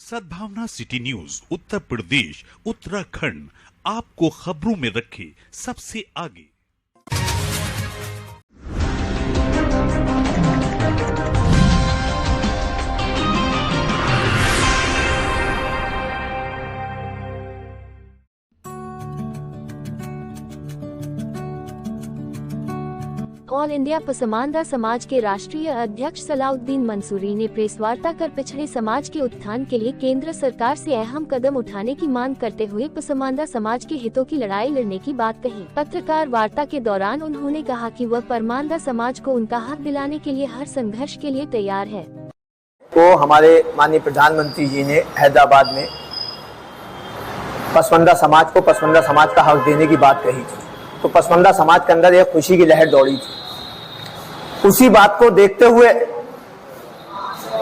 सद्भावना city news Uttar Pradesh Uttarakhand आपको खबरों में रखे सबसे आगे। ऑल इंडिया पसमानदा समाज के राष्ट्रीय अध्यक्ष सलाउद्दीन मंसूरी ने प्रेस वार्ता कर पिछड़े समाज के उत्थान के लिए केंद्र सरकार से अहम कदम उठाने की मांग करते हुए पसमानदा समाज के हितों की लड़ाई लड़ने की बात कही। पत्रकार वार्ता के दौरान उन्होंने कहा कि वह परमानदा समाज को उनका हक दिलाने के लिए हर संघर्ष के लिए तैयार है। तो हमारे माननीय प्रधानमंत्री जी ने हैदराबाद में पसमानदा समाज को पसमानदा समाज का हक देने की बात कही थी, तो पसमानदा समाज के अंदर एक खुशी की लहर दौड़ी थी। उसी बात को देखते हुए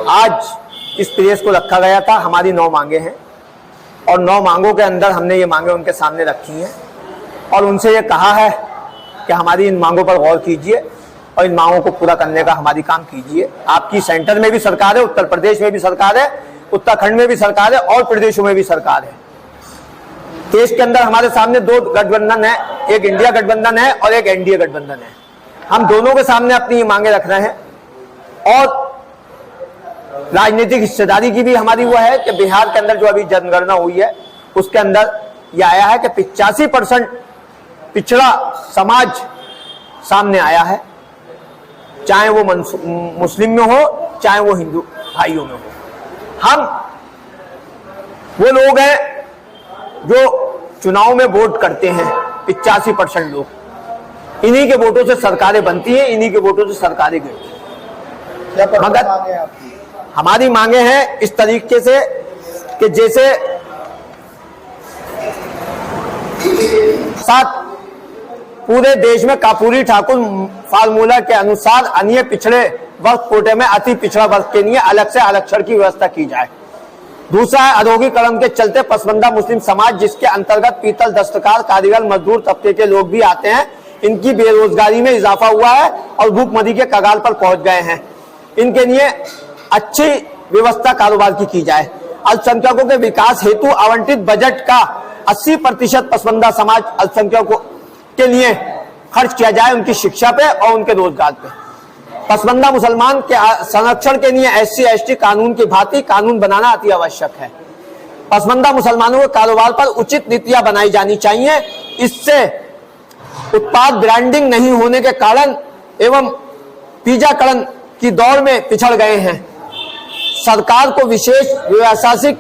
आज इस प्रेस को रखा गया था। हमारी 9 मांगे हैं और 9 मांगों के अंदर हमने ये मांगे उनके सामने रखी हैं और उनसे ये कहा है कि हमारी इन मांगों पर गौर कीजिए और इन मांगों को पूरा करने का हमारी काम कीजिए। आपकी सेंटर में भी सरकार है, उत्तर प्रदेश में भी सरकार है, उत्तराखंड में भी सरकार है और प्रदेशों में भी सरकार है। देश के अंदर हमारे सामने 2 गठबंधन है, एक इंडिया गठबंधन है और एक एनडीए गठबंधन है। हम दोनों के सामने अपनी मांगे रख रहे हैं और राजनीतिक हिस्सेदारी की भी हमारी वो है कि बिहार के अंदर जो अभी जनगणना हुई है उसके अंदर यह आया है कि 85% पिछड़ा समाज सामने आया है, चाहे वो मुस्लिम में हो चाहे वो हिंदू भाइयों में हो। हम वो लोग हैं जो चुनाव में वोट करते हैं, 85% लोग, इन्हीं के वोटों से सरकारें बनती हैं, इन्हीं के वोटों से सरकारें गिरती हैं। मगर हमारी मांगे हैं इस तरीके से कि जैसे साथ पूरे देश में कापूरी ठाकुर फार्मूला के अनुसार अन्य पिछड़े वर्ग कोटे में अति पिछड़ा वर्ग के लिए अलग से आरक्षण की व्यवस्था की जाए। दूसरा है औद्योगिकरण के चलते पसमानदा मुस्लिम समाज, जिसके अंतर्गत पीतल, दस्तकार, कारीगर, मजदूर तबके के लोग भी आते हैं, इनकी बेरोजगारी में इजाफा हुआ है और भूखमरी के कगार पर पहुंच गए हैं। इनके लिए अच्छी व्यवस्था कारोबार की जाए। अल्पसंख्यकों के विकास हेतु आवंटित बजट का 80% पसमानदा समाज अल्पसंख्यकों के लिए खर्च किया जाए, उनकी शिक्षा पे और उनके रोजगार पे। पसमानदा मुसलमान के संरक्षण के लिए SC/ST कानून की भांति कानून बनाना अति आवश्यक है। पसमानदा मुसलमानों के कारोबार पर उचित नीतियां बनाई जानी चाहिए। इससे उत्पाद ब्रांडिंग नहीं होने के कारण एवं पिज्जाकरण की दौड़ में पिछड़ गए हैं। सरकार को विशेष व्यावसायिक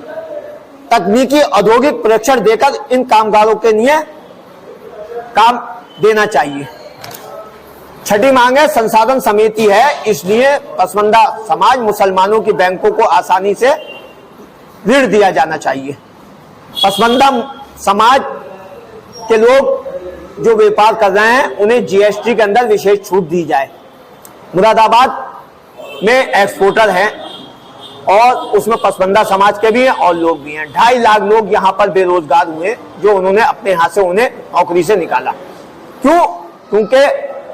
तकनीकी औद्योगिक प्रशिक्षण देकर इन कामगारों के लिए काम देना चाहिए। छठी मांग है संसाधन समिति है, इसलिए पसमानदा समाज मुसलमानों की बैंकों को आसानी से ऋण दिया जाना चाहिए। पसमानदा समाज के लोग जो व्यापार कर रहे हैं उन्हें GST के अंदर विशेष छूट दी जाए। मुरादाबाद में एक्सपोर्टर हैं और उसमें पसमानदा समाज के भी हैं और लोग भी हैं। 2.5 लाख लोग यहाँ पर बेरोजगार हुए जो उन्होंने अपने हाथ से उन्हें नौकरी से निकाला। क्यों? क्योंकि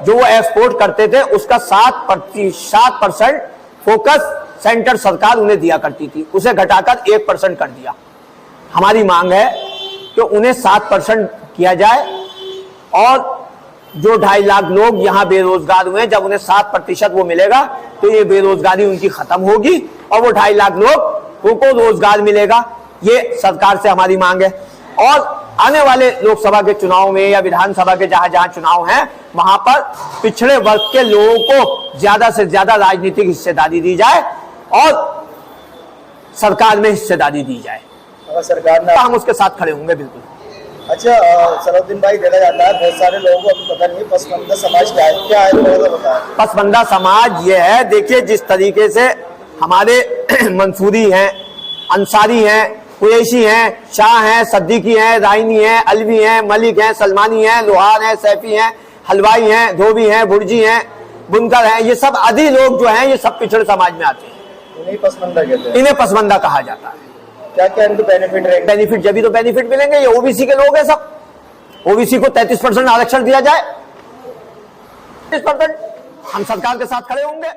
जो वो एक्सपोर्ट करते थे उसका 7% फोकस सेंटर सरकार उन्हें दिया करती थी, उसे घटाकर 1% कर दिया। हमारी मांग है कि उन्हें 7% किया जाए और जो 2.5 लाख लोग यहाँ बेरोजगार हुए, जब उन्हें 7% वो मिलेगा तो ये बेरोजगारी उनकी खत्म होगी और वो 2.5 लाख लोग को रोजगार मिलेगा। ये सरकार से हमारी मांग है। और आने वाले लोकसभा के चुनाव में या विधानसभा के जहां चुनाव हैं वहां पर पिछड़े वर्ग के लोगों को ज्यादा से ज्यादा राजनीतिक हिस्सेदारी दी जाए और सरकार में हिस्सेदारी दी जाए। अगर सरकार ने हम उसके साथ खड़े होंगे बिल्कुल। अच्छा सलाउद्दीन भाई, देखा जाता है बहुत सारे लोगों को अभी पता नहीं पसमानदा समाज क्या है बताया। पसमानदा समाज ये है, देखिए जिस तरीके से हमारे मंसूरी हैं, अंसारी हैं, कुरैशी हैं, शाह हैं, सद्दीकी हैं, राइनी हैं, अलवी हैं, मलिक हैं, सलमानी हैं, लोहार हैं, सैफी हैं, हलवाई हैं, धोबी हैं, बुर्जी हैं, बुनकर हैं, ये सब आदि लोग जो हैं ये सब पिछड़े समाज में आते हैं। इन्हें पसमानदा कहते हैं। इन्हें पसमानदा कहा जाता है। क्या क्या इनको बेनिफिट रहेंगे? बेनिफिट जब भी तो बेनिफिट मिलेंगे। ये ओबीसी के लोग हैं सब। ओबीसी को 33% आरक्षण दिया जाए, 33%। हम सरकार के साथ खड़े होंगे।